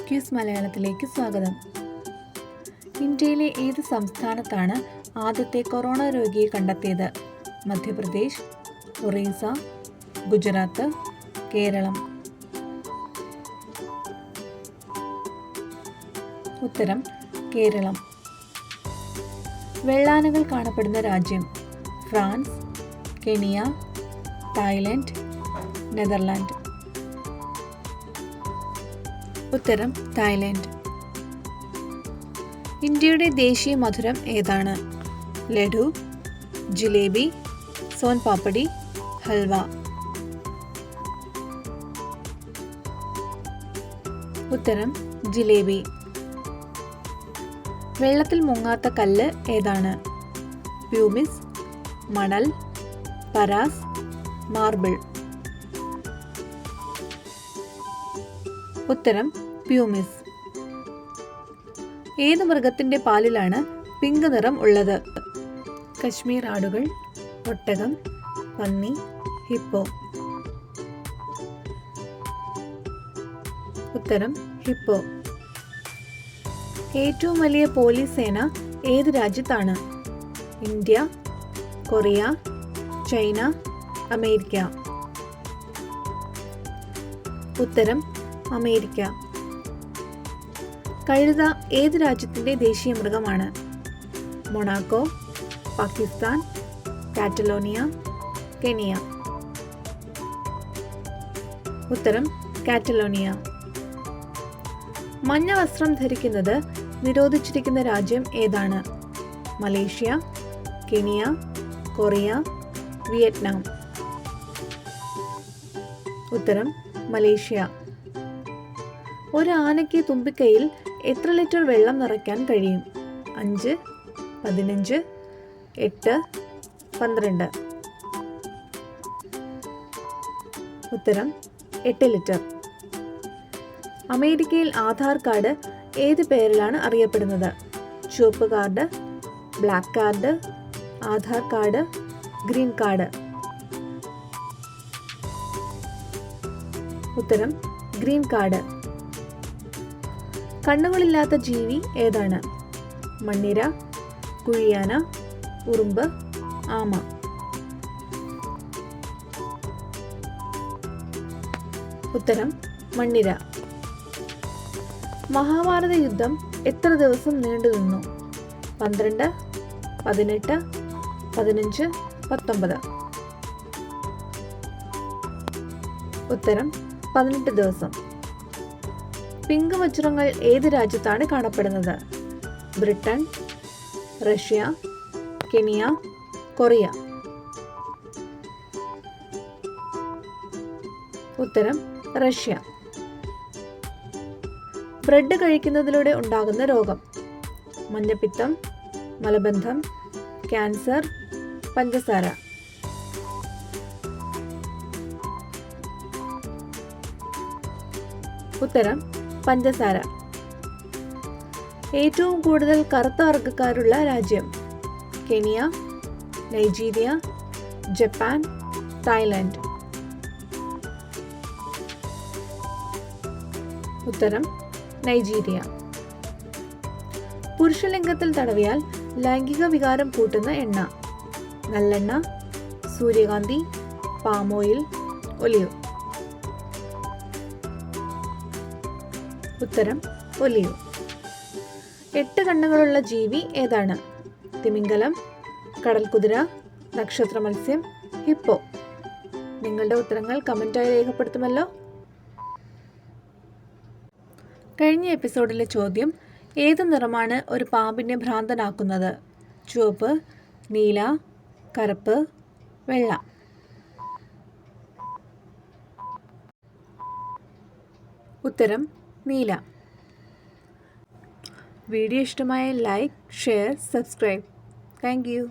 Quiz മലയാളത്തിലേക്ക് സ്വാഗതം. ഇന്ത്യയിലെ ഏത് സംസ്ഥാനത്താണ് ആദ്യത്തെ കൊറോണ രോഗിയെ കണ്ടെത്തിയത്? മധ്യപ്രദേശ്, ഒറീസ, ഗുജറാത്ത്, കേരളം. ഉത്തരം കേരളം. വെള്ളാനകൾ കാണപ്പെടുന്ന രാജ്യം? France, Kenya, Thailand, Netherland. ഉത്തരം തായ്ലൻഡ്. ഇന്ത്യയുടെ ദേശീയ മധുരം ഏതാണ്? ലഡു, ജിലേബി, സോൻ പാപ്പടി, ഹൽവ. ഉത്തരം ജിലേബി. വെള്ളത്തിൽ മുങ്ങാത്ത കല്ല് ഏതാണ്? പ്യൂമിസ്, മണൽ, പരാസ്, മാർബിൾ. ഉത്തരം പ്യൂമിസ്. ഏത് മൃഗത്തിന്റെ പാലിലാണ് പിങ്ക് നിറം ഉള്ളത്? കശ്മീർ ആടുകൾ, ഒട്ടകം, പന്നി, ഹിപ്പോ. ഉത്തരം ഹിപ്പോ. ഏറ്റവും വലിയ പോലീസ് സേന ഏത് രാജ്യത്താണ്? India, Korea, China, America. ഉത്തരം അമേരിക്ക. കഴുത ഏത് രാജ്യത്തിന്റെ ദേശീയ മൃഗമാണ്? Monaco, Pakistan, Catalonia, Kenya. ഉത്തരം കാറ്റലോണിയ. മഞ്ഞ വസ്ത്രം ധരിക്കുന്നത് നിരോധിച്ചിരിക്കുന്ന രാജ്യം ഏതാണ്? Malaysia, Kenya, Korea, Vietnam. ഉത്തരം മലേഷ്യ. ഒരു ആനയ്ക്ക് തുമ്പിക്കൈയിൽ എത്ര ലിറ്റർ വെള്ളം നിറയ്ക്കാൻ കഴിയും? 5, 15, 8, 12. ഉത്തരം 8 ലിറ്റർ. അമേരിക്കയിൽ ആധാർ കാർഡ് ഏത് പേരിലാണ് അറിയപ്പെടുന്നത്? ചുവപ്പ് card, black card, Aadhaar card, green card. ഉത്തരം ഗ്രീൻ കാർഡ്. കണ്ണുകളില്ലാത്ത ജീവി ഏതാണ്? മണ്ണിര, കുഴിയാന, ഉറുമ്പ്, ആമ. ഉത്തരം മണ്ണിര. മഹാഭാരത യുദ്ധം എത്ര ദിവസം നീണ്ടുനിന്നു? 12, 18, 15, 19. ഉത്തരം 18 ദിവസം. പിങ്ക് വജ്രങ്ങൾ ഏത് രാജ്യത്താണ് കാണപ്പെടുന്നത്? Britain, Russia, Kenya, Korea. ഉത്തരം റഷ്യ. ബ്രെഡ് കഴിക്കുന്നതിലൂടെ ഉണ്ടാകുന്ന രോഗം? മഞ്ഞപ്പിത്തം, മലബന്ധം, ക്യാൻസർ, പഞ്ചസാര. ഉത്തരം പഞ്ചസാര. ഏറ്റവും കൂടുതൽ കറുത്ത വർഗ്ഗക്കാരുള്ള രാജ്യം? Kenya, Nigeria, Japan, Thailand. ഉത്തരം നൈജീരിയ. പുരുഷലിംഗത്തിൽ തടവിയാൽ ലൈംഗിക വികാരം കൂട്ടുന്ന എണ്ണ? നല്ലെണ്ണ, സൂര്യകാന്തി, പാം ഓയിൽ, ഒലിവ്. ഉത്തരം ഒലിവ്. 8 കണ്ണുകളുള്ള ജീവി ഏതാണ്? തിമിംഗലം, കടൽക്കുതിര, നക്ഷത്ര മത്സ്യം, ഹിപ്പോ. നിങ്ങളുടെ ഉത്തരങ്ങൾ കമന്റായി രേഖപ്പെടുത്തുമല്ലോ. കഴിഞ്ഞ എപ്പിസോഡിലെ ചോദ്യം: ഏത് നിറമാണ് ഒരു പാമ്പിനെ ഭ്രാന്തനാക്കുന്നത്? ചുവപ്പ്, നീല, കറുപ്പ്, വെള്ള. ഉത്തരം നീല. വീഡിയോ ഇഷ്ടമായ like, share, subscribe. Thank you.